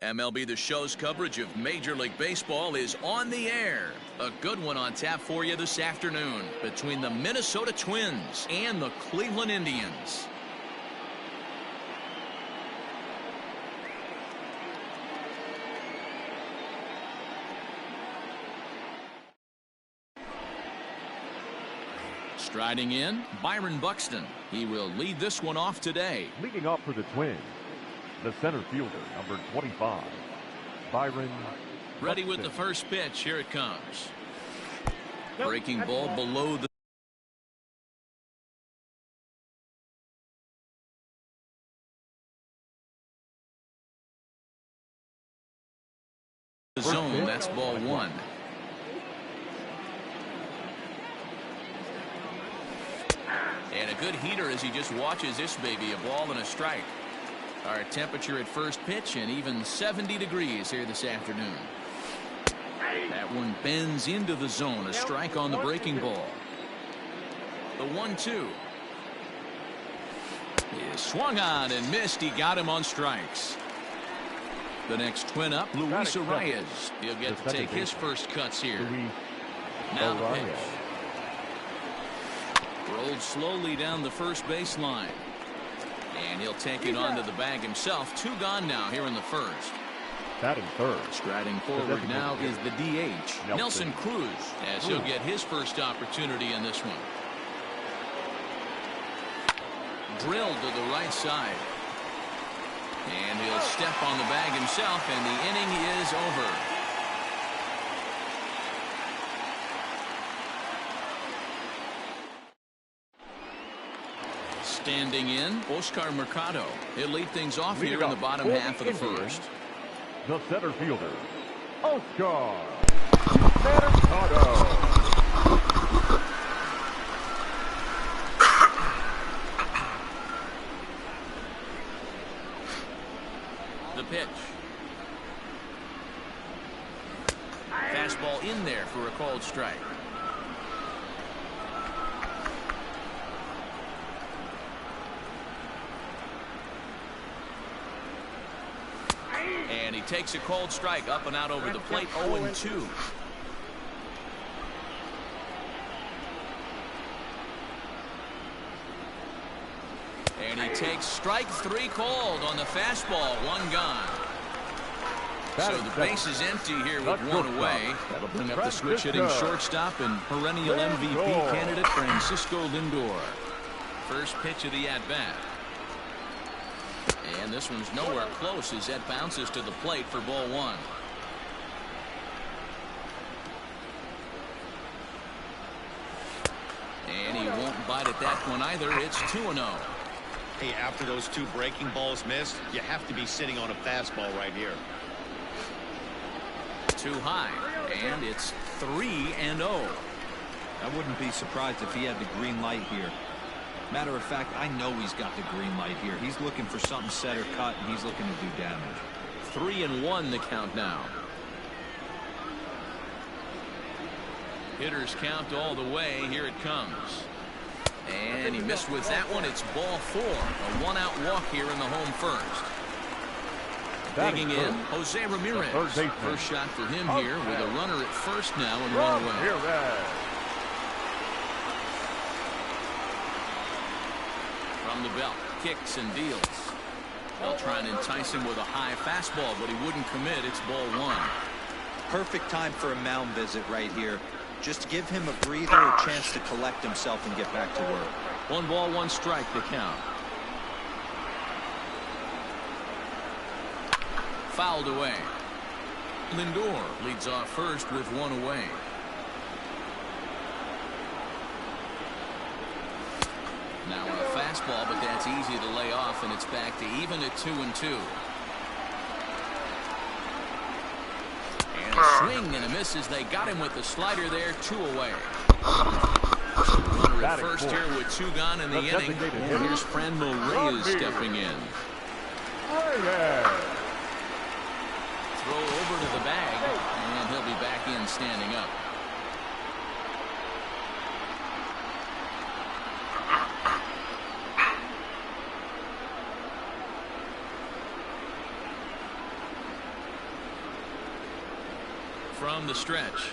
MLB the Show's coverage of Major League Baseball is on the air. A good one on tap for you this afternoon between the Minnesota Twins and the Cleveland Indians. Striding in, Byron Buxton. He will lead this one off today. Leading off for the Twins, the center fielder, number 25, Byron Ready Buxton. with the first pitch. Here it comes. Breaking ball below the zone. That's ball one. And a good heater as he just watches this baby, a ball and a strike. Our temperature at first pitch and even 70 degrees here this afternoon. That one bends into the zone, a strike on the breaking ball. The 1-2. He swung on and missed. He got him on strikes. The next twin up, Luis Arias. He'll get to take his first cuts here. Now the pitch. Rolled slowly down the first baseline. And he'll take it onto the bag himself. Two gone now here in the first. Batting third. Striding forward now is the DH, Nelson Cruz, as he'll get his first opportunity in this one. Drilled to the right side. And he'll step on the bag himself, and the inning is over. Standing in, Oscar Mercado. He'll lead things off here in the bottom half of the first. The center fielder, Oscar Mercado. The pitch. Fastball in there for a called strike. And he takes a cold strike up and out over the plate. 0-2. And he takes strike three called on the fastball. One gone. So the base is empty here with one away. That'll bring up the switch hitting shortstop and perennial MVP candidate Francisco Lindor. First pitch of the at-bat. And this one's nowhere close as that bounces to the plate for ball one. And he won't bite at that one either. It's 2-0. Hey, after those two breaking balls missed, you have to be sitting on a fastball right here. Too high, and it's 3-0. I wouldn't be surprised if he had the green light here. Matter of fact, I know he's got the green light here. He's looking for something set or cut, and he's looking to do damage. 3-1 the count now. Hitters count all the way. Here it comes. And he missed with that one. It's ball four. A one-out walk here in the home first. Digging in, Jose Ramirez. First shot for him here with a runner at first now and one away. From the belt, kicks and deals. They'll try and entice him with a high fastball, but he wouldn't commit. It's ball one. Perfect time for a mound visit right here. Just give him a breather, a chance to collect himself and get back to work. 1 ball, 1 strike to count. Fouled away. Lindor leads off first with one away. Now a fastball, but that's easy to lay off, and it's back to even at 2-2. And a swing and a miss as they got him with the slider there. 2 away. Runner at first here with 2 gone in the inning. And here's Franmil Reyes stepping in. Throw over to the bag, and he'll be back in standing up. from the stretch.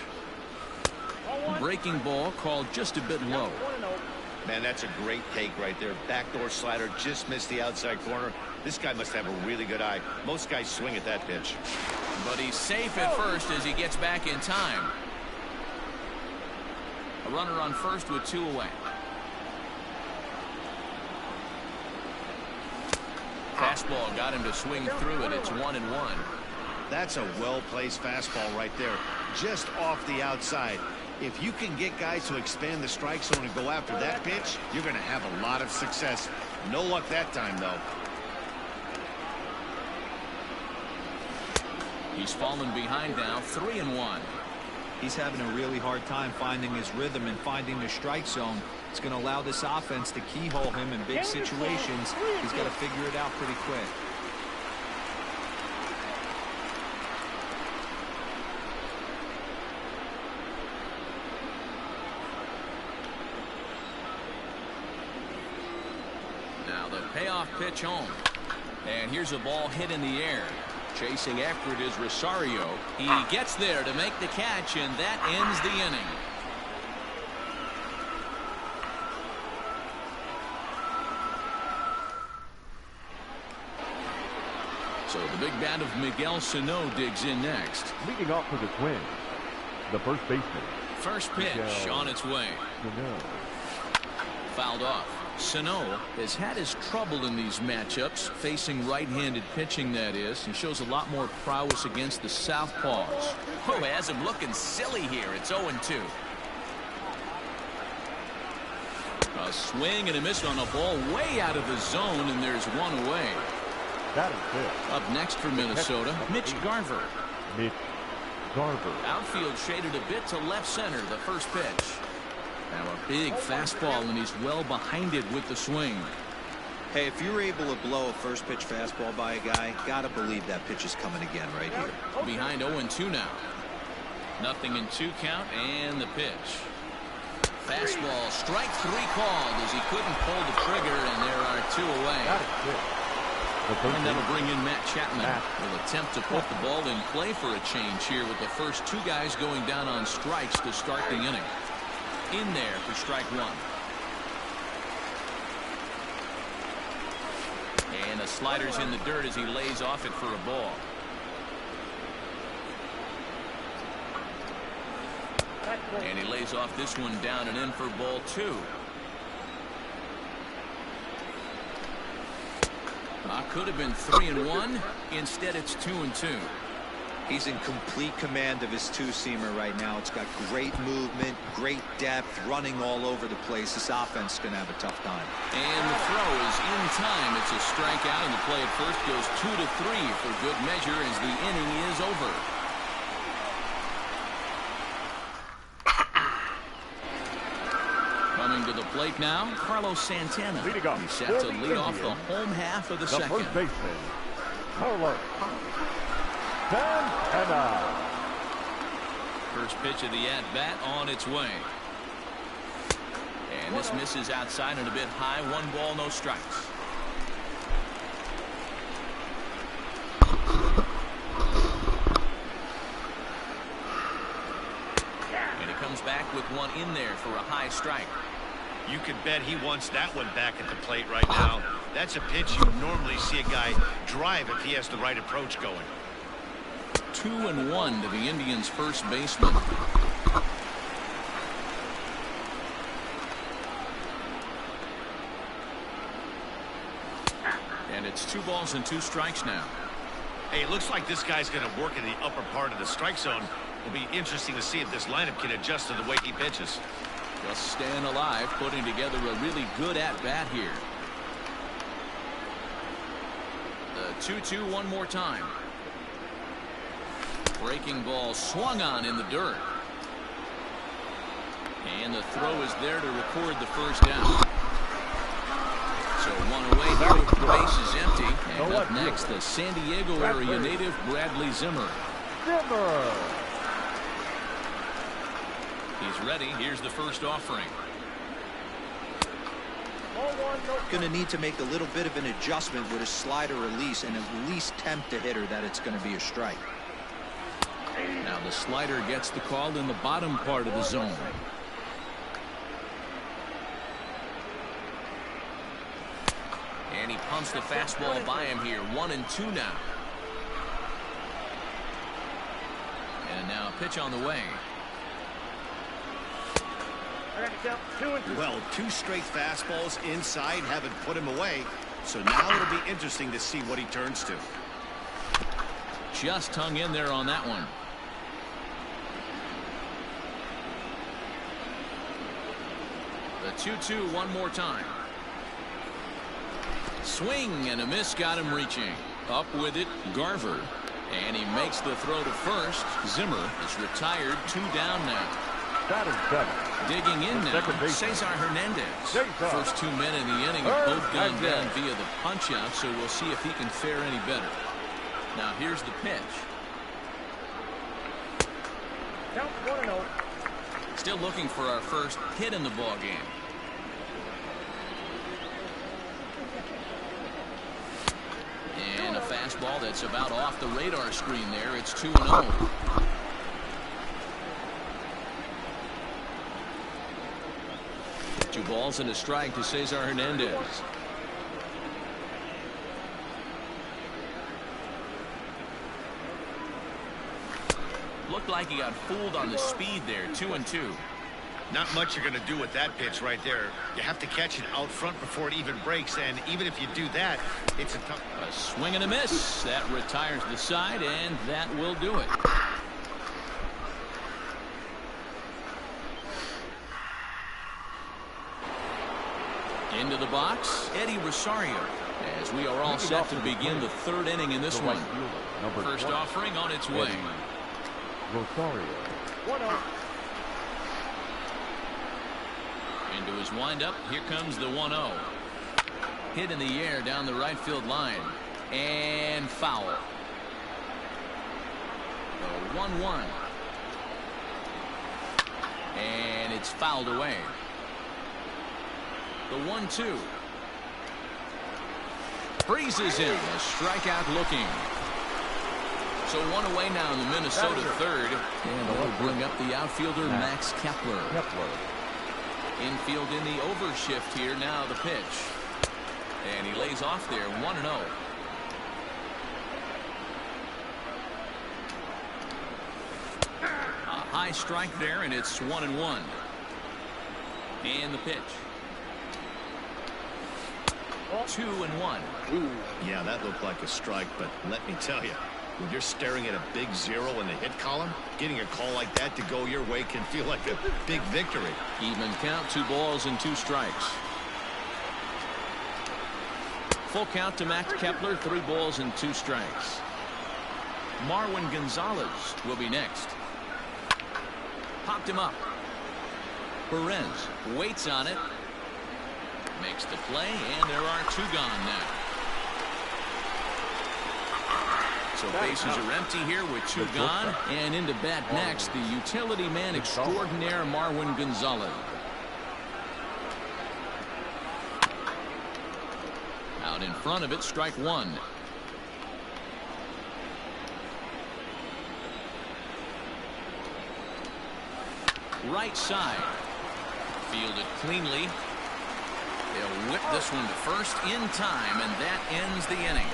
Breaking ball called just a bit low. Man, that's a great take right there. Backdoor slider just missed the outside corner. This guy must have a really good eye. Most guys swing at that pitch. But he's safe at first as he gets back in time. A runner on first with 2 away. Fastball got him to swing through it. It's 1-1. That's a well-placed fastball right there, just off the outside. If you can get guys to expand the strike zone and go after that pitch, you're going to have a lot of success. No luck that time, though. He's fallen behind now, 3-1. He's having a really hard time finding his rhythm and finding the strike zone. It's going to allow this offense to keyhole him in big situations. He's got to figure it out pretty quick. Now the payoff pitch home. And here's a ball hit in the air. Chasing after it is Rosario. He gets there to make the catch, and that ends the inning. So the big bat of Miguel Sano digs in next. Leading off for the Twins, the first baseman. First pitch on its way. Fouled off. Sano has had his trouble in these matchups, facing right-handed pitching, that is. He shows a lot more prowess against the southpaws. Oh, has him looking silly here. It's 0-2. A swing and a miss on a ball way out of the zone, and there's 1 away. That is it. Up next for Minnesota, Mitch Garver. Mitch Garver. Outfield shaded a bit to left center, the first pitch. Now a big fastball, and he's well behind it with the swing. Hey, if you're able to blow a first pitch fastball by a guy, gotta believe that pitch is coming again right here. Behind 0-2 now. Nothing in 2 count, and the pitch. Fastball, strike 3 called as he couldn't pull the trigger, and there are 2 away. That is it. And that'll bring in Matt Chapman. Will attempt to put the ball in play for a change here with the first 2 guys going down on strikes to start the inning. In there for strike 1. And the slider's in the dirt as he lays off it for a ball. And he lays off this one down and in for ball 2. Could have been 3-1. Instead, it's 2-2. He's in complete command of his two-seamer right now. It's got great movement, great depth, running all over the place. This offense is going to have a tough time. And the throw is in time. It's a strikeout, and the play at first goes 2-3 for good measure as the inning is over. Coming to the plate now, Carlos Santana. Leading off. He's set to lead off the home half of the second. First baseman, Carlos Santana. First pitch of the at-bat on its way. And this misses outside and a bit high. 1 ball, no strikes. And he comes back with 1 in there for a high strike. You could bet he wants that one back at the plate right now. That's a pitch you normally see a guy drive if he has the right approach going. 2-1 to the Indians' first baseman. And it's 2 balls and 2 strikes now. Hey, it looks like this guy's going to work in the upper part of the strike zone. It'll be interesting to see if this lineup can adjust to the way he pitches. Just staying alive, putting together a really good at-bat here. The 2-2 one more time. Breaking ball swung on in the dirt. And the throw is there to record the first down. So 1 away here with the bases empty. And up next, the San Diego area native Bradley Zimmer. He's ready. Here's the first offering. Going to need to make a little bit of an adjustment with his slider release and at least tempt the hitter that it's going to be a strike. Now the slider gets the call in the bottom part of the zone. And he pumps the fastball by him here. 1-2 now. And now a pitch on the way. Well, 2 straight fastballs inside haven't put him away. So now it'll be interesting to see what he turns to. Just hung in there on that one. The 2-2 one more time. Swing and a miss got him reaching. Up with it, Garver. And he makes the throw to first. Zimmer is retired. 2 down now. That is 7. Digging in now, Cesar Hernandez. First 2 men in the inning have both gone down via the punch-out, so we'll see if he can fare any better. Now here's the pitch. Count 1-0. Still looking for our first hit in the ball game. And a fastball that's about off the radar screen there. It's 2-0. 2 balls and a strike to Cesar Hernandez. Looked like he got fooled on the speed there. 2-2. Not much you're going to do with that pitch right there. You have to catch it out front before it even breaks, and even if you do that, it's a tough... A swing and a miss. That retires the side, and that will do it. Into the box, Eddie Rosario, as we are all set to begin the 3rd inning in this one. First offering on its way. Rosario. 1-0. Into his windup, here comes the 1-0. Hit in the air down the right field line. And foul. The 1-1. And it's fouled away. The 1-2. Freezes him. A strikeout looking. So 1 away now in the Minnesota 3rd. And they'll bring up the outfielder Max Kepler. Infield in the overshift here. Now the pitch. And he lays off there. 1-0. A high strike there, and it's 1-1. And the pitch. 2-1. Yeah, that looked like a strike, but let me tell you, when you're staring at a big 0 in the hit column, getting a call like that to go your way can feel like a big victory. Even count, 2 balls and 2 strikes. Full count to Max Kepler, 3 balls and 2 strikes. Marwin Gonzalez will be next. Popped him up. Perez waits on it. Makes the play, and there are 2 gone now. So bases are empty here with 2 gone. And into bat next, the utility man extraordinaire Marwin Gonzalez. Out in front of it, strike 1. Right side. Fielded cleanly. They'll whip this one to first in time, and that ends the inning.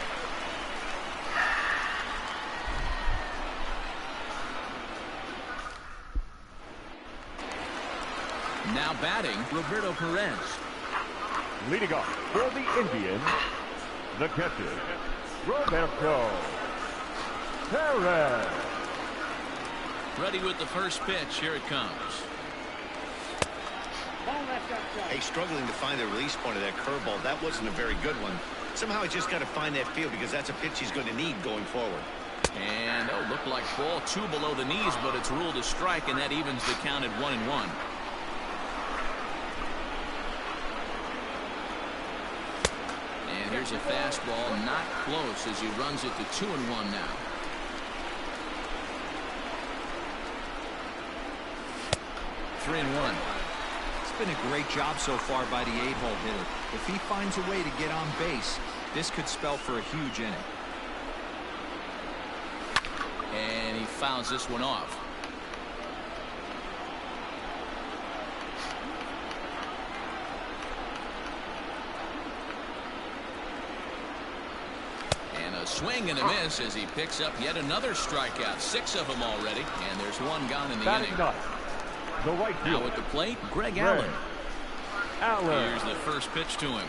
Now batting, Roberto Perez. Leading off for the Indians, the catcher, Roberto Perez. Ready with the first pitch. Here it comes. Hey, struggling to find the release point of that curveball. That wasn't a very good one. Somehow he just got to find that field because that's a pitch he's going to need going forward. And looked like ball 2 below the knees, but it's ruled a strike, and that evens the count at 1-1. And here's a fastball, not close, as he runs it to 2-1 now. Three and 1. It's been a great job so far by the 8-hole hitter. If he finds a way to get on base, this could spell for a huge inning. And he fouls this one off. And a swing and a miss as he picks up yet another strikeout. 6 of them already. And there's one gone in the inning. The right fielder. Now at the plate, Greg Allen. Here's the first pitch to him.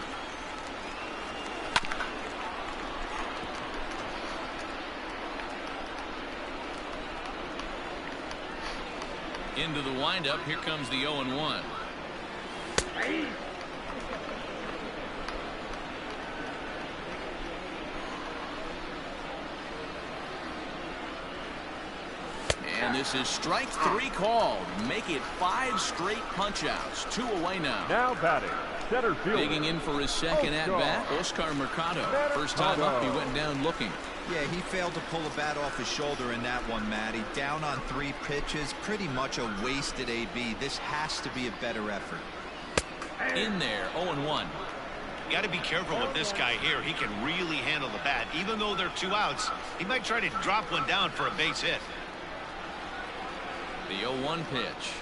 Into the windup. Here comes the 0-1. And this is strike 3 called. Make it 5 straight punch-outs. 2 away now. Now batting, center fielder. Digging in for his second at-bat, Oscar Mercado. First time up, he went down looking. Yeah, he failed to pull a bat off his shoulder in that one, Matty. Down on 3 pitches, pretty much a wasted AB. This has to be a better effort. In there, 0-1. You got to be careful with this guy here. He can really handle the bat. Even though they're 2 outs, he might try to drop one down for a base hit. The 0-1 pitch.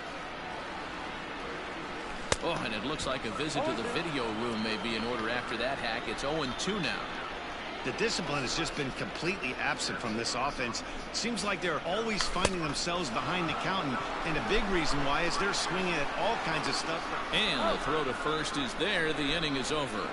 Oh, and it looks like a visit to the video room may be in order after that hack. It's 0-2 now. The discipline has just been completely absent from this offense. Seems like they're always finding themselves behind the count, and a big reason why is they're swinging at all kinds of stuff. And the throw to first is there. The inning is over.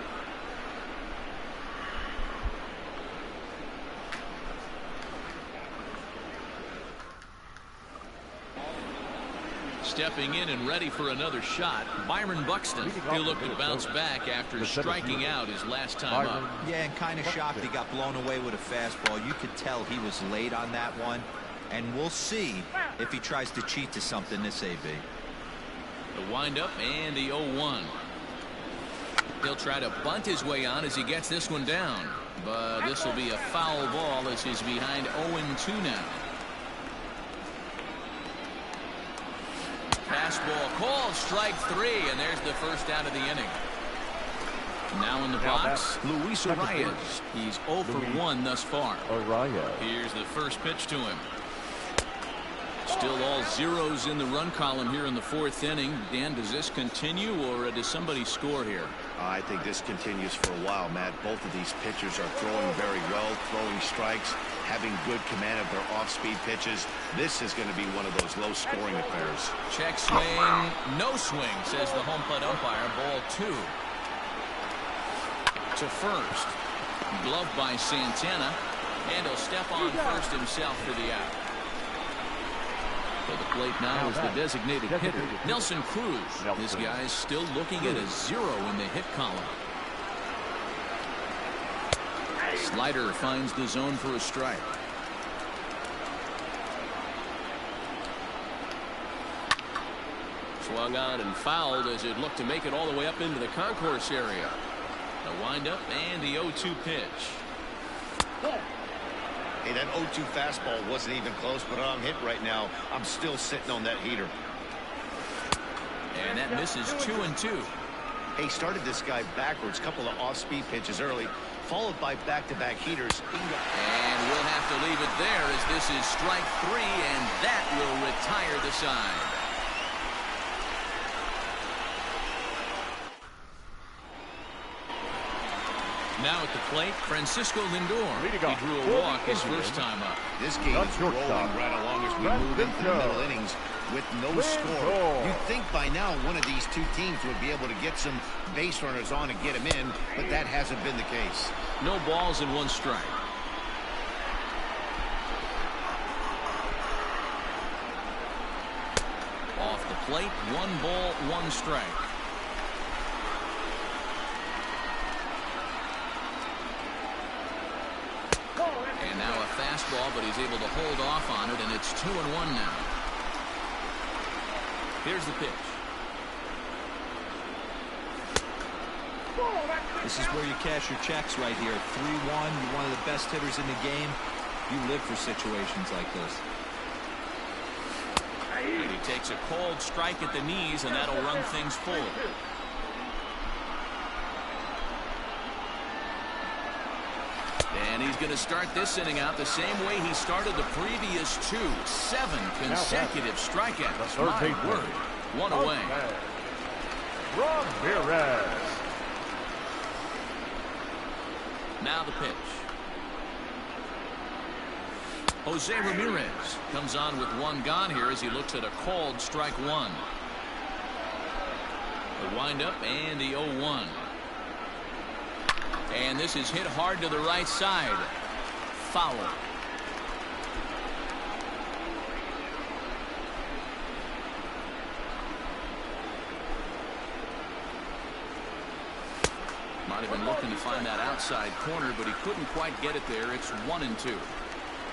Stepping in and ready for another shot, Byron Buxton. He'll look to bounce back after striking out his last time up. Yeah, and kind of shocked he got blown away with a fastball. You could tell he was late on that one. And we'll see if he tries to cheat to something this AB. The windup and the 0-1. He'll try to bunt his way on as he gets this one down. But this will be a foul ball as he's behind 0-2 now. Fastball called, strike 3, and there's the first out of the inning. Now in the box, Luis Arias. He's 0 for 1 thus far. Here's the first pitch to him. Still all zeros in the run column here in the 4th inning. Dan, does this continue, or does somebody score here? I think this continues for a while, Matt. Both of these pitchers are throwing very well, throwing strikes, having good command of their off-speed pitches. This is going to be one of those low-scoring affairs. Check swing, no swing, says the home plate umpire. Ball 2. To first. Glove by Santana, and he'll step on first himself for the out. For the plate now is the designated hitter, Nelson Cruz. This guy's still looking at a 0 in the hit column. Slider finds the zone for a strike. Swung on and fouled as it looked to make it all the way up into the concourse area. The windup and the 0-2 pitch. Hey, that 0-2 fastball wasn't even close, but I'm hit right now. I'm still sitting on that heater. And that misses 2-2. Hey, started this guy backwards. Couple of off-speed pitches early, followed by back-to-back heaters. And we'll have to leave it there as this is strike 3, and that will retire the side. Now at the plate, Francisco Lindor. He drew a walk his first time up. This game is rolling right along as we move into the middle innings with no score. You'd think by now one of these two teams would be able to get some base runners on and get them in, but that hasn't been the case. No balls and 1 strike. Off the plate, 1 ball, 1 strike. And now a fastball, but he's able to hold off on it, and it's 2-1 now. Here's the pitch. This is where you cash your checks right here. 3-1. You're one of the best hitters in the game. You live for situations like this. And he takes a cold strike at the knees, and that'll run things full. And he's going to start this inning out the same way he started the previous two. 7 consecutive strikeouts. My word. One away. Ramirez. Now the pitch. Jose Ramirez comes on with 1 gone here as he looks at a called strike 1. The windup and the 0-1. And this is hit hard to the right side. Foul. Might have been looking to find that outside corner, but he couldn't quite get it there. It's 1-2.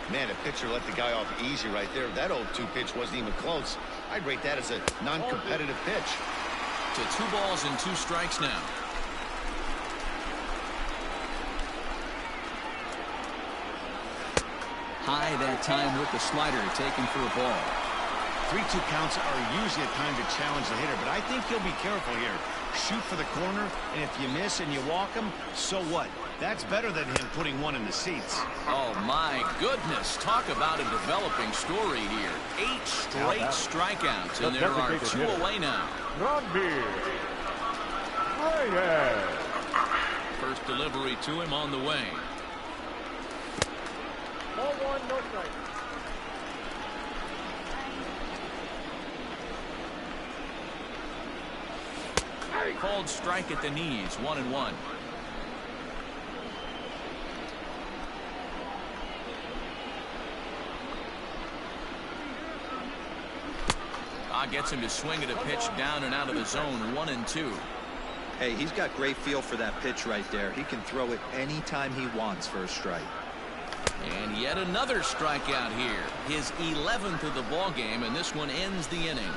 Man, a pitcher let the guy off easy right there. That 0-2 pitch wasn't even close. I'd rate that as a non-competitive pitch. To 2 balls and 2 strikes now. High that time with the slider, taken for a ball. 3-2 counts are usually a time to challenge the hitter, but I think he'll be careful here. Shoot for the corner, and if you miss and you walk him, so what? That's better than him putting 1 in the seats. Oh, my goodness. Talk about a developing story here. 8 straight strikeouts, and there are 2 away now. First delivery to him on the way. Ball 1, no strike. Called strike at the knees, 1-1. Gets him to swing at a pitch down and out of the zone, 1-2. Hey, he's got great feel for that pitch right there. He can throw it anytime he wants for a strike. And yet another strikeout here. His 11th of the ball game, and this one ends the inning.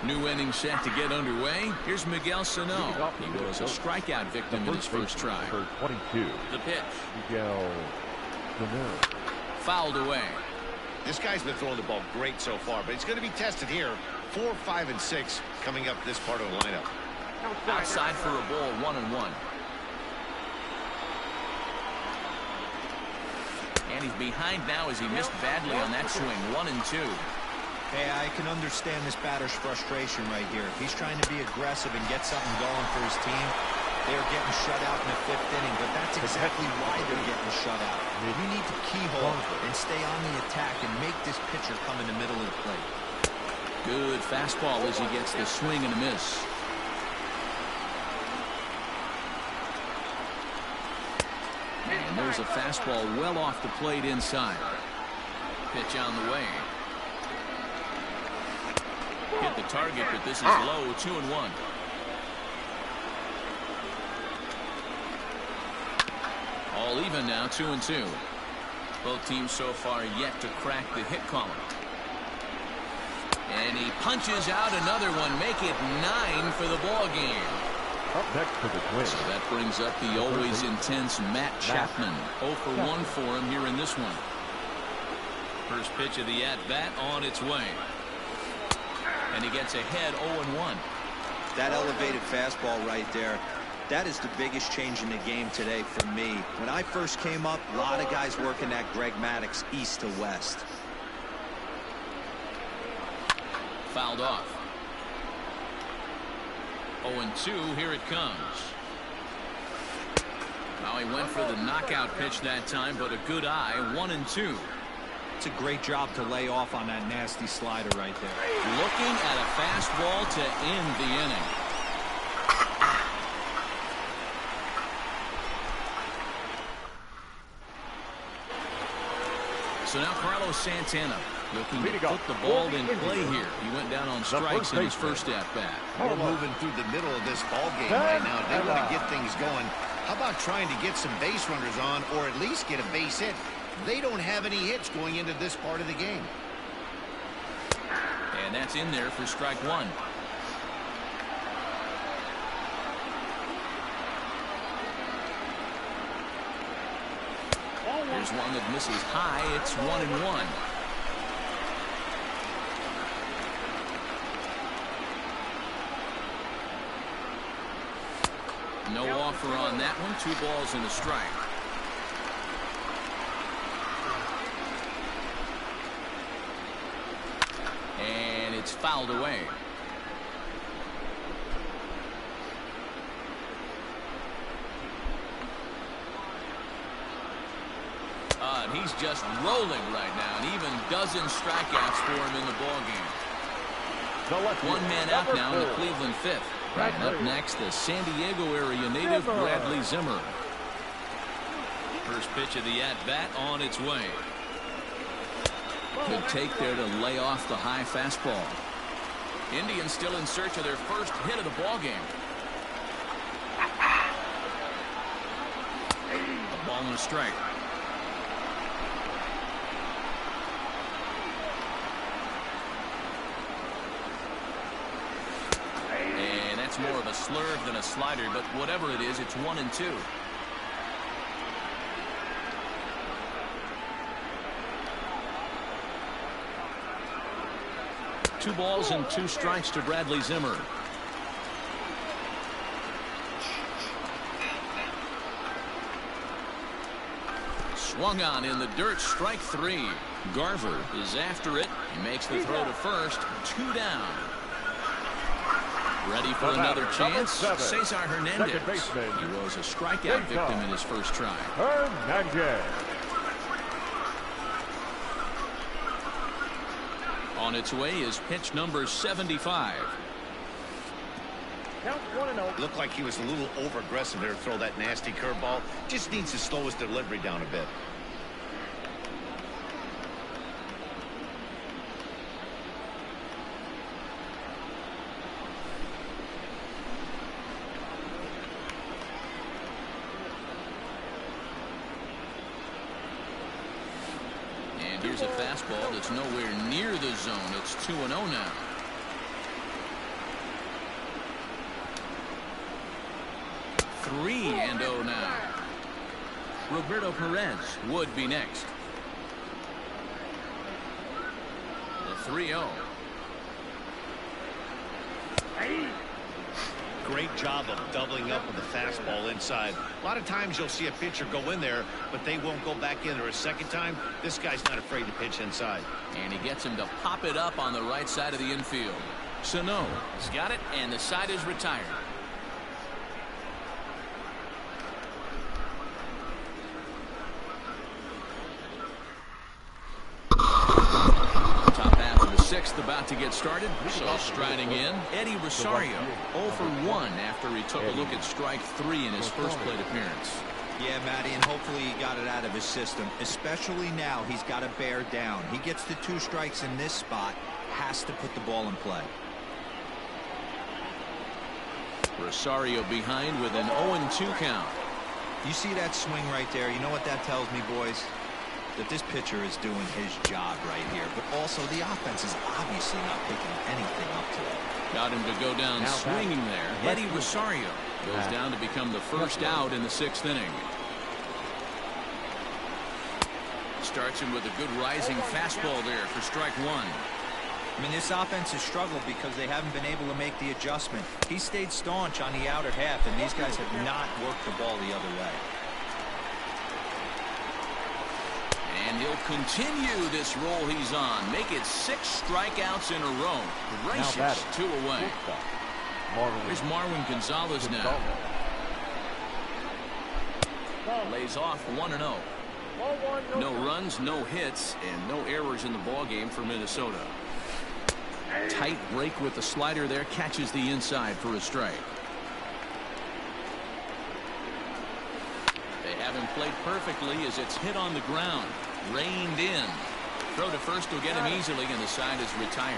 New inning set to get underway. Here's Miguel Sano. He was a strikeout victim in his first try. 22. The pitch. Miguel Sano. Fouled away. This guy's been throwing the ball great so far, but it's going to be tested here. 4, 5, and 6 coming up this part of the lineup. Outside for a ball, 1-1. And he's behind now as he missed badly on that swing, 1-2. Hey, I can understand this batter's frustration right here. He's trying to be aggressive and get something going for his team. They're getting shut out in the 5th inning, but that's exactly why they're getting shut out. You need to keyhole and stay on the attack and make this pitcher come in the middle of the plate. Good fastball as he gets the swing and a miss. And there's a fastball well off the plate inside. Pitch on the way. Hit the target, but this is low, 2-1. All even now, 2-2. Both teams so far yet to crack the hit column. And he punches out another one, make it 9 for the ball game. Up next for the Twins. So that brings up the always intense Matt Chapman. 0 for 1 for him here in this one. First pitch of the at-bat on its way. And he gets ahead 0-1. That elevated fastball right there, that is the biggest change in the game today for me. When I first came up, a lot of guys working that Greg Maddux east to west. Fouled off. 0-2, here it comes. Now he went for the knockout pitch that time, but a good eye, 1-2. It's a great job to lay off on that nasty slider right there. Looking at a fastball to end the inning. So now Carlos Santana looking to put the ball in play here. He went down on strikes in his first at-bat. We're moving through the middle of this ball game right now. They want to get things going. How about trying to get some base runners on, or at least get a base hit? They don't have any hits going into this part of the game. And that's in there for strike 1. Here's one that misses high. It's 1-1. No offer on that one. 2 balls and a strike. And it's fouled away. He's just rolling right now, and even dozen strikeouts for him in the ballgame. 1 man out now in the Cleveland 5th. Right up next, the San Diego area native Bradley Zimmer. First pitch of the at-bat on its way. Good take there to lay off the high fastball. Indians still in search of their first hit of the ballgame. A ball and a strike. More of a slurve than a slider, but whatever it is, it's 1-2. Two balls and 2 strikes to Bradley Zimmer. Swung on in the dirt, strike 3. Garver is after it. He makes the throw to first. 2 down. Ready for another chance. Cesar Hernandez. He was a strikeout victim in his first try. Hernandez. On its way is pitch number 75. Count 1-0. Looked like he was a little over-aggressive there to throw that nasty curveball. Just needs to slow his delivery down a bit. Here's a fastball that's nowhere near the zone. It's 2-0 now. Three and 0 now. Roberto Perez would be next. The 3-0. Great job of doubling up with the fastball inside. A lot of times you'll see a pitcher go in there, but they won't go back in there a second time. This guy's not afraid to pitch inside. And he gets him to pop it up on the right side of the infield. Sano has got it, and the side is retired. Sixth about to get started. So striding in, Eddie Rosario 0 for 1 after he took a look at strike 3 in his first plate appearance. Yeah, Matty, and hopefully he got it out of his system. Especially now, he's got to bear down. He gets the 2 strikes in this spot, has to put the ball in play. Rosario behind with an 0-2 count. You see that swing right there? You know what that tells me, boys? That this pitcher is doing his job right here, but also the offense is obviously not picking anything up to it. Got him to go down swinging there. Eddie Rosario goes down to become the first out in the 6th inning. Starts him with a good rising fastball there for strike 1. I mean, this offense has struggled because they haven't been able to make the adjustment. He stayed staunch on the outer half, and these guys have not worked the ball the other way. And he'll continue this roll he's on. Make it 6 strikeouts in a row. Gracious, 2 away. Here's Marwin Gonzalez now. Lays off 1-0. No runs, no hits, and no errors in the ballgame for Minnesota. Tight break with the slider there. Catches the inside for a strike. They have him played perfectly as it's hit on the ground. Reined in. Throw to first will get him easily, and the side is retired.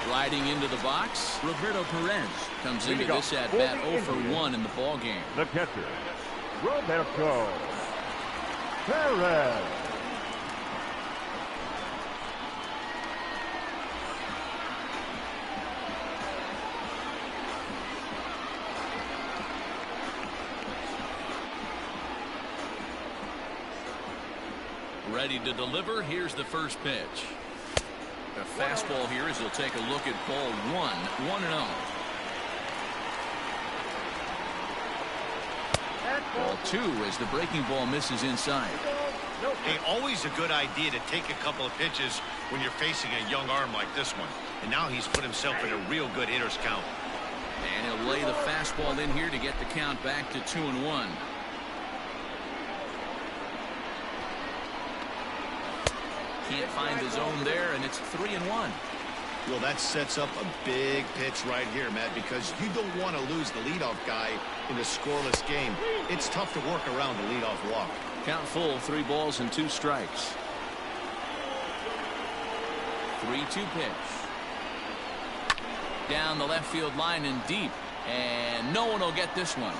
Sliding into the box, Roberto Perez comes into this at-bat 0 for 1 in the ballgame. The catcher, Roberto Perez. Ready to deliver. Here's the first pitch. A fastball here as he'll take a look at ball 1-0. Ball 2 as the breaking ball misses inside. Hey, always a good idea to take a couple of pitches when you're facing a young arm like this one. And now he's put himself in a real good hitter's count. And he'll lay the fastball in here to get the count back to 2-1. Can't find the zone there, and it's 3-1. Well, that sets up a big pitch right here, Matt, because you don't want to lose the leadoff guy in a scoreless game. It's tough to work around the leadoff walk. Count full, 3 balls and 2 strikes. 3-2 pitch. Down the left field line and deep, and no one will get this one.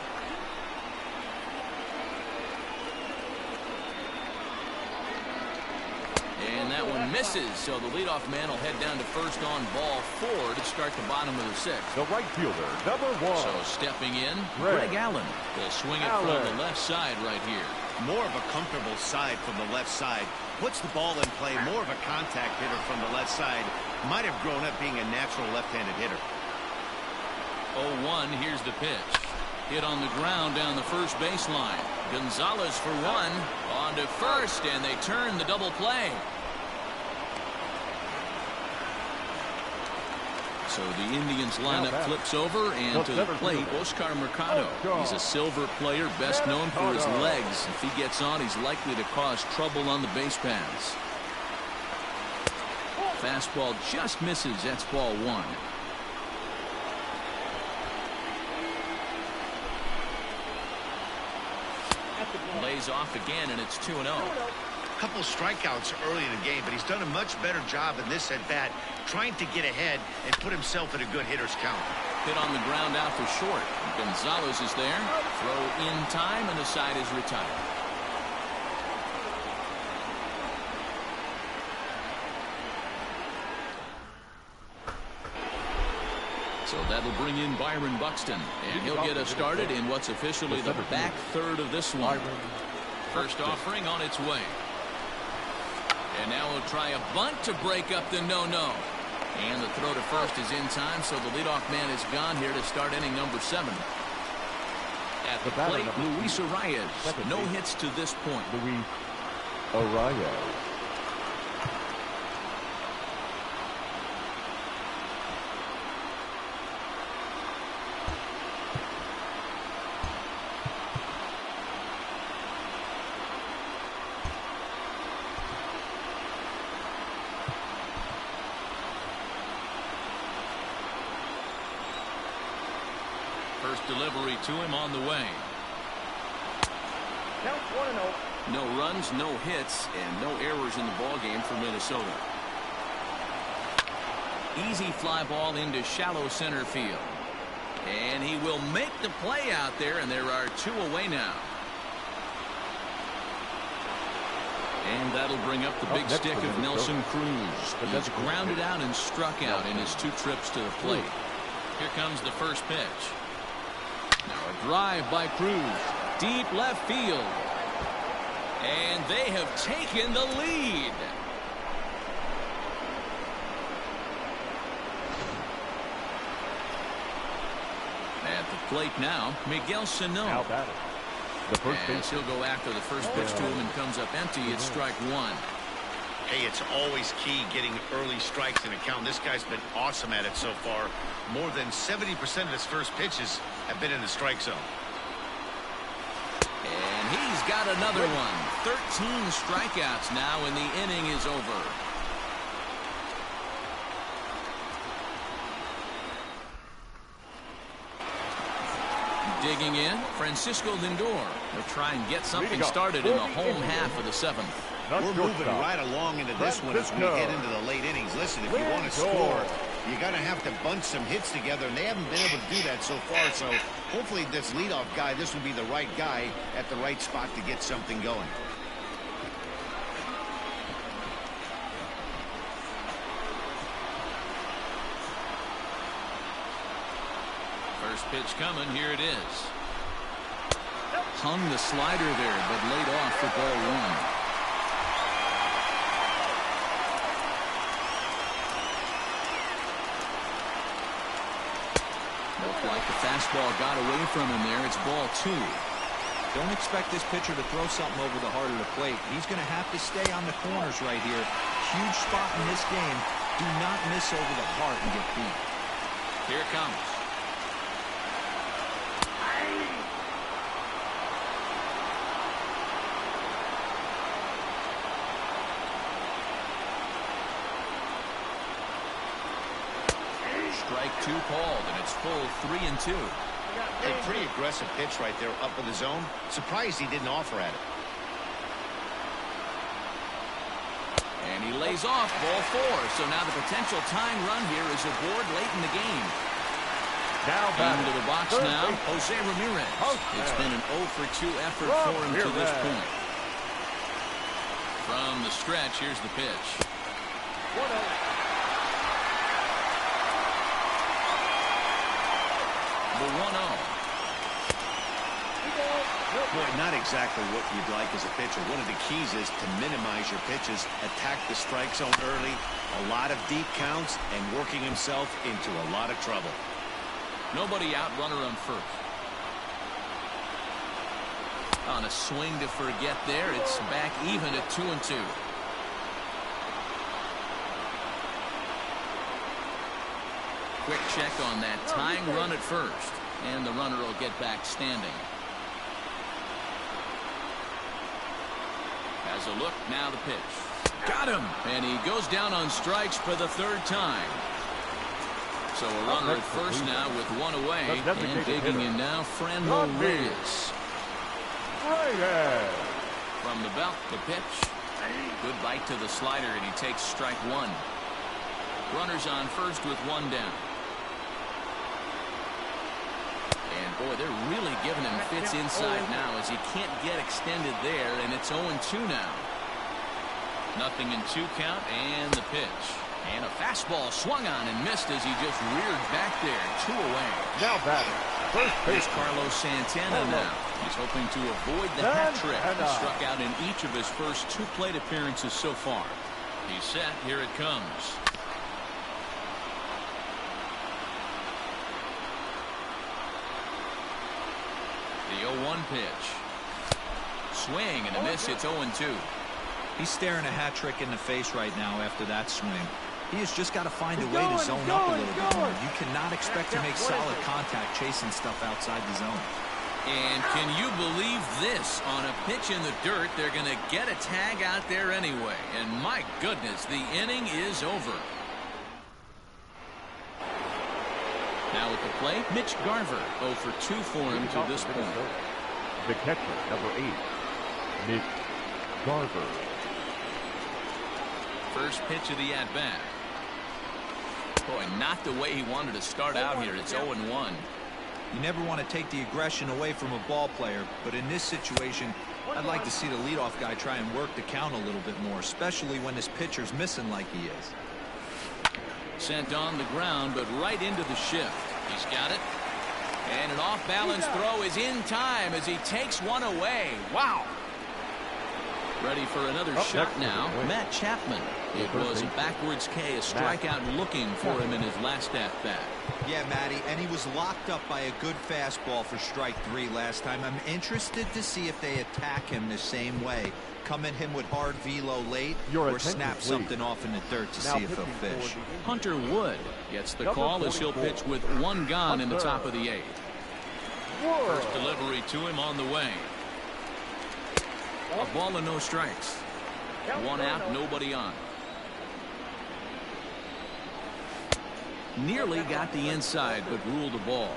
And that one misses, so the leadoff man will head down to first on ball 4 to start the bottom of the 6th. The right fielder, number 1. So stepping in, Greg Allen will swing it from the left side right here. More of a comfortable side from the left side. Puts the ball in play. More of a contact hitter from the left side. Might have grown up being a natural left-handed hitter. 0-1, here's the pitch. Hit on the ground down the first baseline. Gonzalez for 1. On to first, and they turn the double play. So the Indians lineup flips over, and to the plate, Oscar Mercado. He's a silver player, best known for his legs. If he gets on, he's likely to cause trouble on the base paths. Fastball just misses. That's ball 1. Lays off again, and it's 2-0. Couple strikeouts early in the game, but he's done a much better job in this at-bat trying to get ahead and put himself in a good hitter's count. Hit on the ground out for short. Gonzalez is there. Throw in time, and the side is retired. So that'll bring in Byron Buxton, and he'll get us started in what's officially the back third of this one. First offering on its way. And now we'll try a bunt to break up the no-no. And the throw to first is in time, so the leadoff man is gone here to start inning number 7. At the plate, Luis Arias. No hits to this point. Luis Arias. First delivery to him on the way. Count 1-0. No runs, no hits, and no errors in the ballgame for Minnesota. Easy fly ball into shallow center field. And he will make the play out there, and there are 2 away now. And that'll bring up the big stick of Nelson Cruz. He's grounded out and struck out in his 2 trips to the plate. Here comes the first pitch. Now a drive by Cruz. Deep left field. And they have taken the lead. At the plate now, Miguel Sano. As he'll go after the first pitch to him and comes up empty. It's strike 1. Hey, it's always key getting early strikes in a count. This guy's been awesome at it so far. More than 70% of his first pitches have been in the strike zone. And he's got another one. 13 strikeouts now, and the inning is over. Digging in, Francisco Lindor. They'll try and get something started in the home half of the 7th. We're moving right along into this one as we get into the late innings. Listen, if you want to score, you got to have to bunch some hits together, and they haven't been able to do that so far. So hopefully this leadoff guy, this will be the right guy at the right spot to get something going. First pitch coming. Here it is. Hung the slider there, but laid off for ball 1. fastball got away from him there. It's ball 2. Don't expect this pitcher to throw something over the heart of the plate. He's going to have to stay on the corners right here. Huge spot in this game. Do not miss over the heart and get beat. Here it comes. Strike 2 called, and it's full 3-2. A pretty aggressive pitch right there up in the zone. Surprised he didn't offer at it. And he lays off ball 4. So now the potential tying run here is aboard late in the game. Now into the box now, Jose Ramirez. It's been an 0-for-2 effort for him to this point. From the stretch, here's the pitch. 1-0. The 1-0. Boy, not exactly what you'd like as a pitcher. One of the keys is to minimize your pitches, attack the strike zone early, a lot of deep counts, and working himself into a lot of trouble. Nobody out, runner on first. On a swing to forget there, it's back even at 2-2. Quick check on that tying run at first, and the runner will get back standing. Has a look, now the pitch. Got him! And he goes down on strikes for the 3rd time. So a runner at first now with 1 away, and digging in now, Franmil Reyes. From the belt, the pitch. Good bite to the slider, and he takes strike 1. Runners on first with 1 down. And boy, they're really giving him fits inside now as he can't get extended there, and it's 0-2 now. Nothing in 2 count, and the pitch. And a fastball swung on and missed as he just reared back there. 2 away. Now batting. First Here's base. Carlos Santana now. He's hoping to avoid the hat trick. He struck out in each of his first 2 plate appearances so far. He's set. Here it comes. The 0-1 pitch. Swing and a miss. It's 0-2. He's staring a hat trick in the face right now after that swing. He has just got to find a way to zone up a little bit more. You cannot expect to make solid contact chasing stuff outside the zone. And can you believe this? On a pitch in the dirt, they're going to get a tag out there anyway. And my goodness, the inning is over. Now at the plate, Mitch Garver. 0-for-2 for him to this point. The catcher, number 8, Mitch Garver. First pitch of the at-bat. Boy, not the way he wanted to start out here. It's 0-1. You never want to take the aggression away from a ball player, but in this situation, I'd like to see the leadoff guy try and work the count a little bit more, especially when this pitcher's missing like he is. Sent on the ground, but right into the shift. He's got it. And an off-balance throw is in time as he takes one away. Wow. Ready for another shot now. Matt Chapman. It was a backwards K, a strikeout looking for him in his last at-bat. Yeah, Matty, and he was locked up by a good fastball for strike 3 last time. I'm interested to see if they attack him the same way. Come at him with hard velo late or snap something off in the dirt to see if he'll fish. Hunter Wood gets the call as he'll pitch with 1 gone in the top of the 8th. First delivery to him on the way. A ball and no strikes. 1 out, nobody on. Nearly got the inside, but ruled a ball.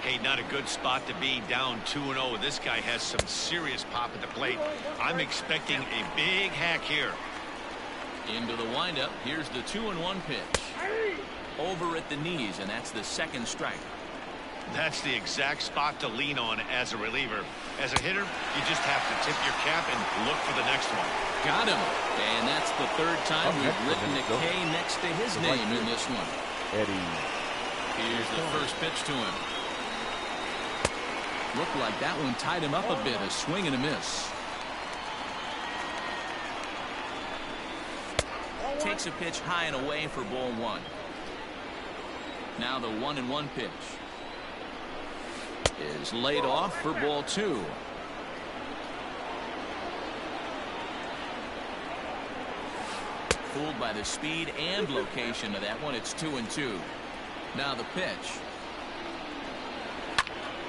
Hey, not a good spot to be, down 2-0. This guy has some serious pop at the plate. I'm expecting a big hack here. Into the windup. Here's the 2-1 pitch. Over at the knees, and that's the 2nd strike. That's the exact spot to lean on as a reliever. As a hitter, you just have to tip your cap and look for the next one. Got him. And that's the 3rd time we've written a K next to his name in this one. Eddie. Here's the first pitch to him. Looked like that one tied him up a bit. A swing and a miss. Takes a pitch high and away for ball 1. Now the 1-1 pitch. is laid off for ball 2. Fooled by the speed and location of that one. It's 2-2. Now the pitch.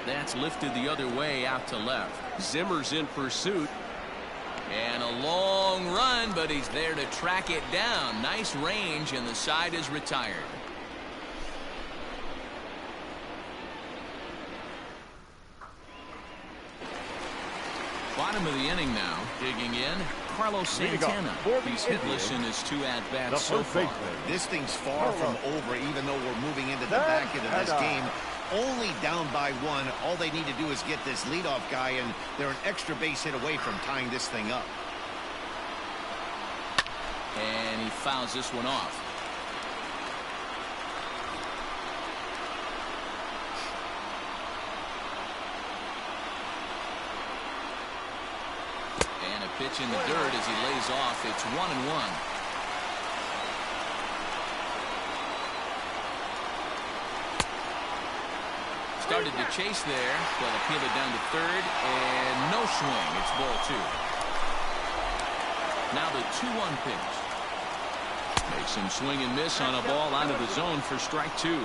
That's lifted the other way out to left. Zimmer's in pursuit. And a long run, but he's there to track it down. Nice range, and the side is retired. Bottom of the inning now. Digging in, Carlos Santana. He's hitless in his 2 at-bats so far. This thing's far from over, even though we're moving into the back end of this game. Only down by 1. All they need to do is get this leadoff guy, and they're an extra base hit away from tying this thing up. And he fouls this one off. And a pitch in the dirt as he lays off. It's 1-1. Started to chase there. They'll appeal it down to third, and no swing. It's ball 2. Now the 2-1 pitch. Makes him swing and miss on a ball out of the zone for strike 2.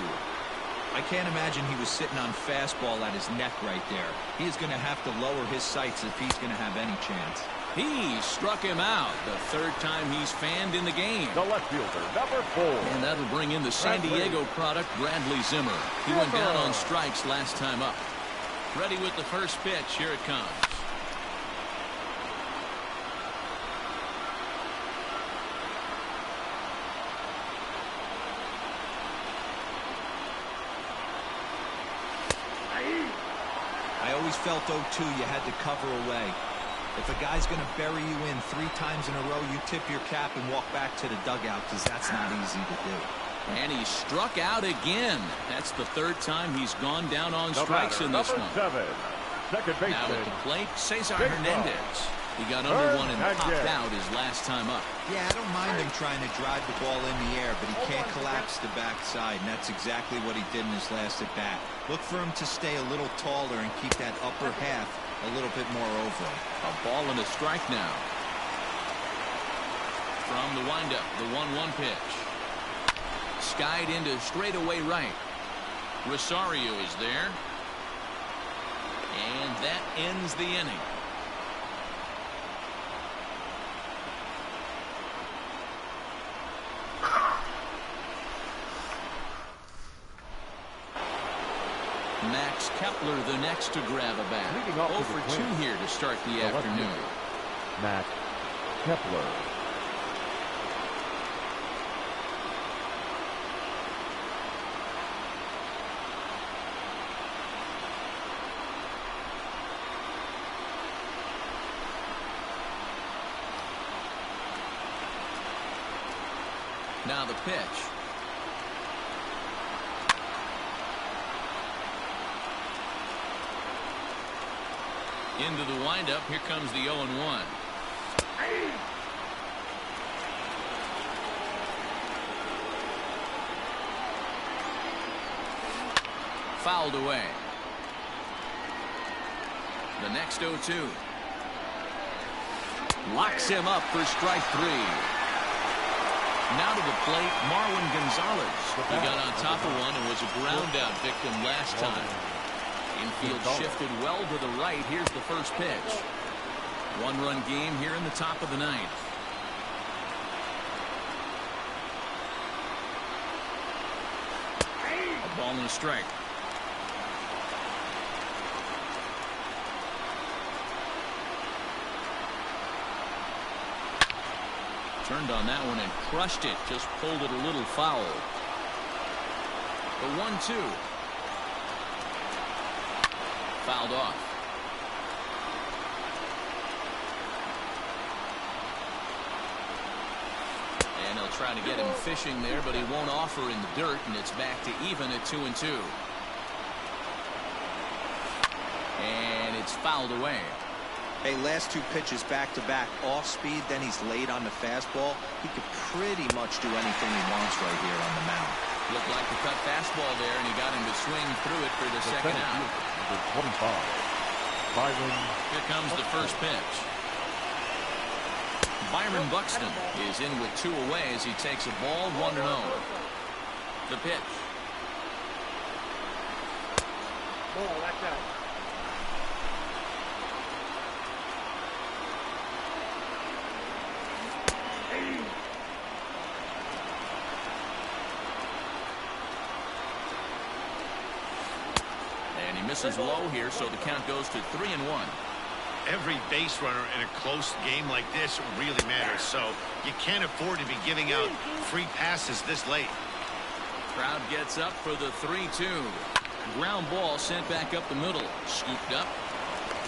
I can't imagine he was sitting on fastball at his neck right there. He is going to have to lower his sights if he's going to have any chance. He struck him out. The 3rd time he's fanned in the game. The left fielder, number 4. And that'll bring in the San Diego product, Bradley Zimmer. He went down on strikes last time up. Ready with the first pitch. Here it comes. I always felt 0-2 you had to cover away. If a guy's going to bury you in 3 times in a row, you tip your cap and walk back to the dugout, because that's not easy to do. And he struck out again. That's the 3rd time he's gone down on strikes in this one. 7, second baseman. Now at the plate, Cesar Hernandez. He got under one and popped out his last time up. Yeah, I don't mind him trying to drive the ball in the air, but he can't collapse the backside, and that's exactly what he did in his last at bat. Look for him to stay a little taller and keep that upper half a little bit more over him. A ball and a strike now. From the windup, the 1-1 pitch. Skied into straightaway right. Rosario is there. And that ends the inning. Max Kepler the next to grab a bat. 0 for 2 here to start the afternoon. Max Kepler. Now the pitch. Into the windup. Here comes the 0-1. Fouled away. The next 0-2. Locks him up for strike 3. Now to the plate, Marwin Gonzalez. He got on top of one and was a ground out victim last time. Infield shifted well to the right. Here's the first pitch. 1-run game here in the top of the 9th. A ball and a strike. Turned on that one and crushed it. Just pulled it a little foul. The 1-2. Fouled off. And they'll try to get him fishing there, but he won't offer in the dirt, and it's back to even at 2-2. And it's fouled away. Hey, last 2 pitches back-to-back, off speed, then he's laid on the fastball. He could pretty much do anything he wants right here on the mound. Looked like the cut fastball there, and he got him to swing through it for the second out. Number 25, Byron. Here comes the first pitch. Byron Buxton is in with 2 away as he takes a ball 1-0. The pitch. Ball, that's out. And he misses low here, so the count goes to 3-1. Every base runner in a close game like this really matters, so you can't afford to be giving out free passes this late. Crowd gets up for the 3-2. Ground ball sent back up the middle. Scooped up.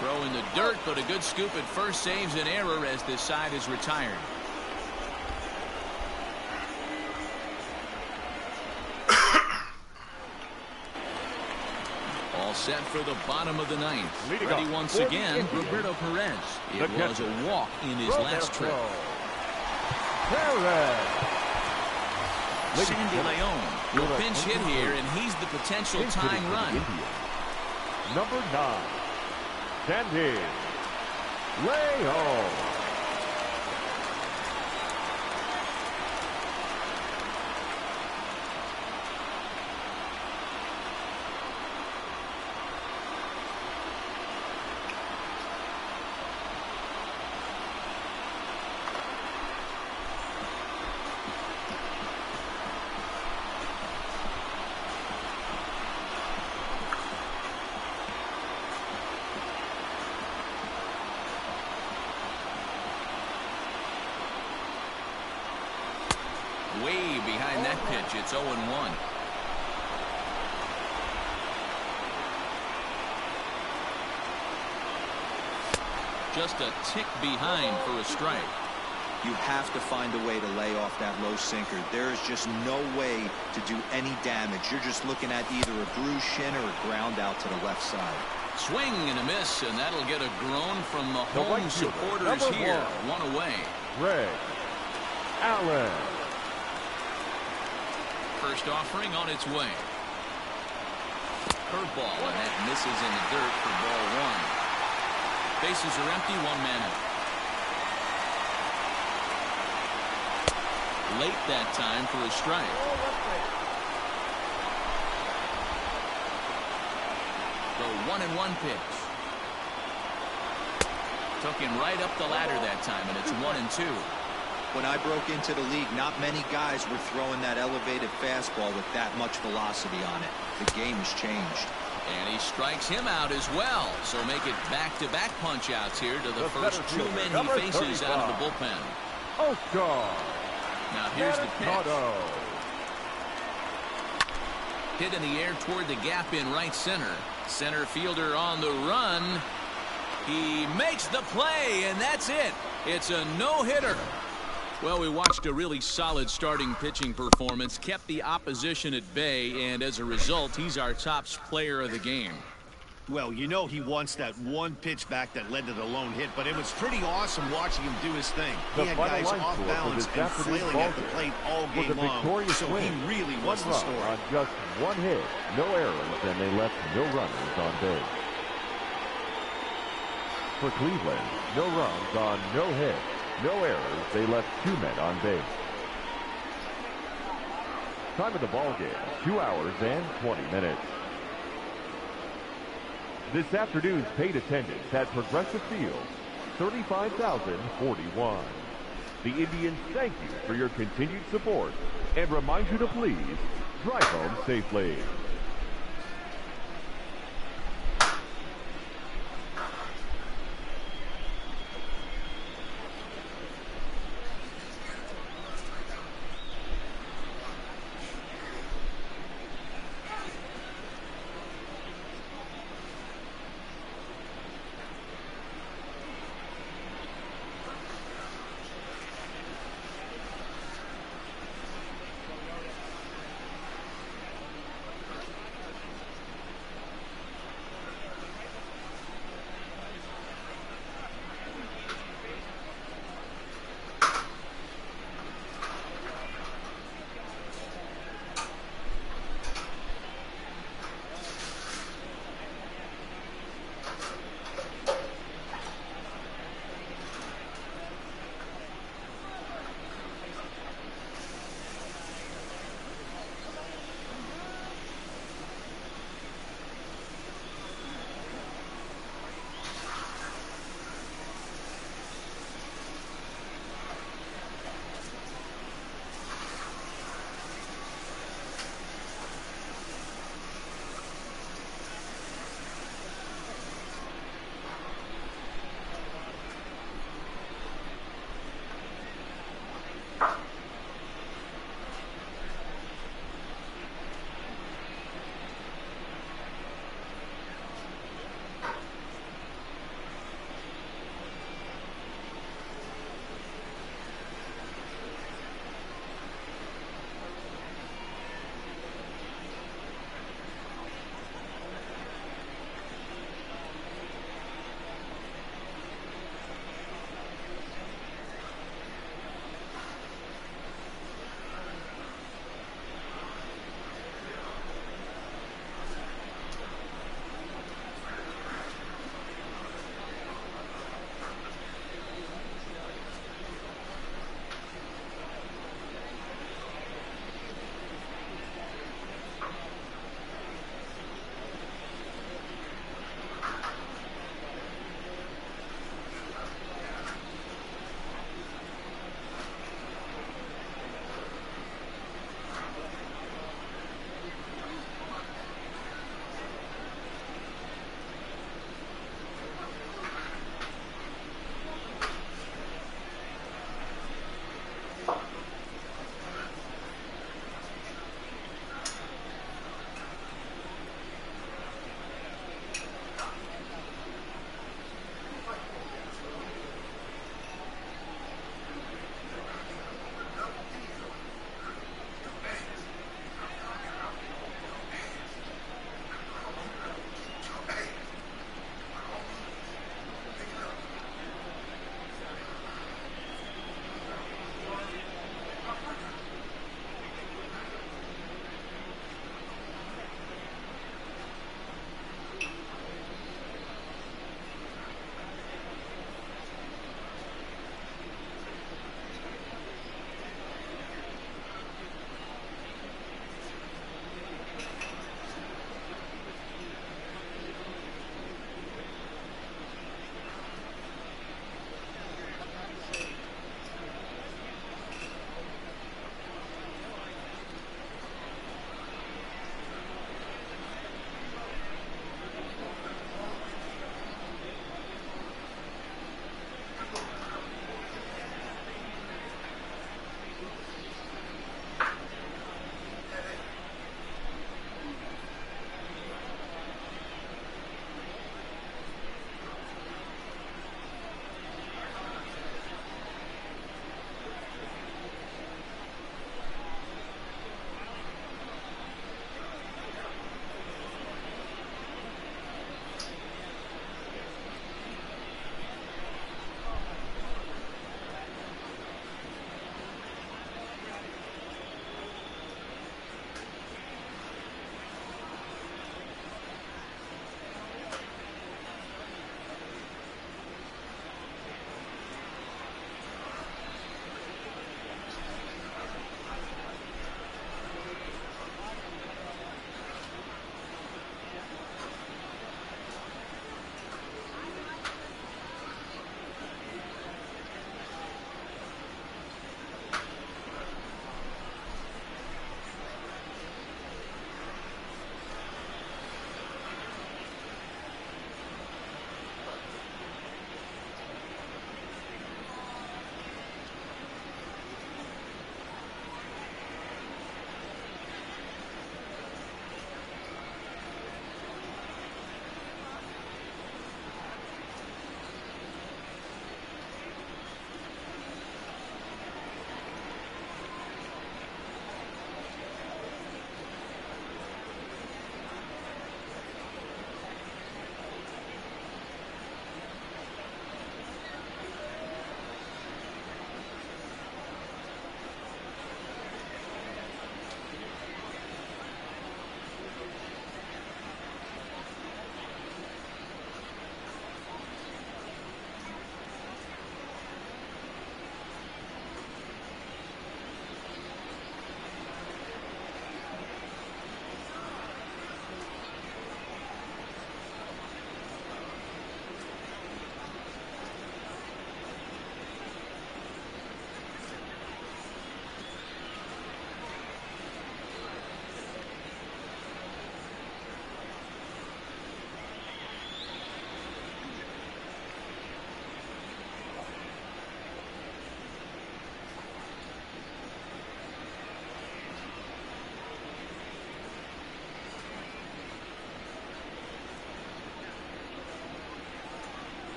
Throw in the dirt, but a good scoop at first saves an error as this side is retired. All set for the bottom of the 9th. Ready once again, Roberto Perez. It was a walk in his last trip. Sandy Leon will pinch hit here, and he's the potential tying run. Number 9, Sandy Leon. Way behind that pitch. It's 0-1. Just a tick behind for a strike. You have to find a way to lay off that low sinker. There is just no way to do any damage. You're just looking at either a bruised shin or a ground out to the left side. Swing and a miss, and that'll get a groan from the home supporters here. 1 away. Ray Allen. First offering on its way. Curveball, and that misses in the dirt for ball 1. Bases are empty, 1 man out. Late that time for a strike. The 1-1 pitch. Took him right up the ladder that time, and it's 1-2. When I broke into the league, not many guys were throwing that elevated fastball with that much velocity on it. The game has changed. And he strikes him out as well. So make it back-to-back punch-outs here to the first 2 men he faces out of the bullpen. Oscar. Now here's the pitch. Hit in the air toward the gap in right center. Center fielder on the run. He makes the play, and that's it. It's a no-hitter. Well, we watched a really solid starting pitching performance, kept the opposition at bay, and as a result, he's our top player of the game. Well, you know he wants that one pitch back that led to the lone hit, but it was pretty awesome watching him do his thing. He had guys off balance and flailing at the plate all game long, so he really was the story. On just 1 hit, no errors, and they left no runners on base. For Cleveland, no runs on no hits. No errors. They left 2 men on base. Time of the ball game, 2 hours and 20 minutes. This afternoon's paid attendance at Progressive Field, 35,041. The Indians thank you for your continued support and remind you to please drive home safely.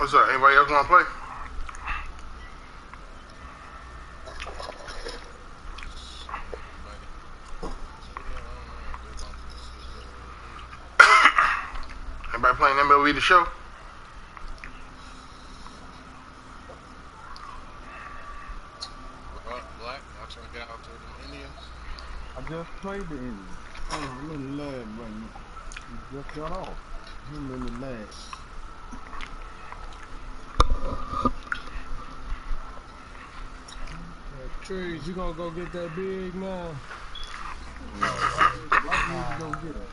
What's up? Anybody else want to play? Anybody playing MLB the Show? Black, y'all trying to get out to the Indians? I just played the Indians. I'm in the lab, but you just got off. I'm in the lab. Trees, you gonna go get that big man? I need to go get it.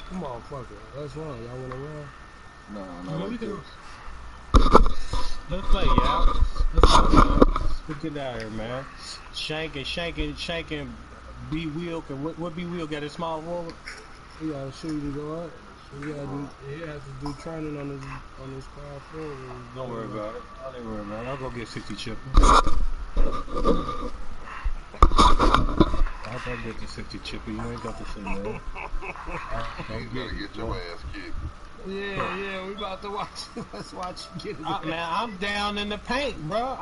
Come on, fuck it. Let's run. Y'all wanna run? No, we can. Let's play, y'all. Let's get out here, man. Shanking. B Wheel. What B Wheel got? A small forward. He gotta shoot and go up. He has to do training on his car forward. Don't worry about it. I ain't worry about it. I'll go get 60 chipper. I'll go get the 60 chipper. You ain't got to say that. You gotta get your ass kicked. Yeah, we about to watch. Let's watch you get it. Man, I'm down in the paint, bro.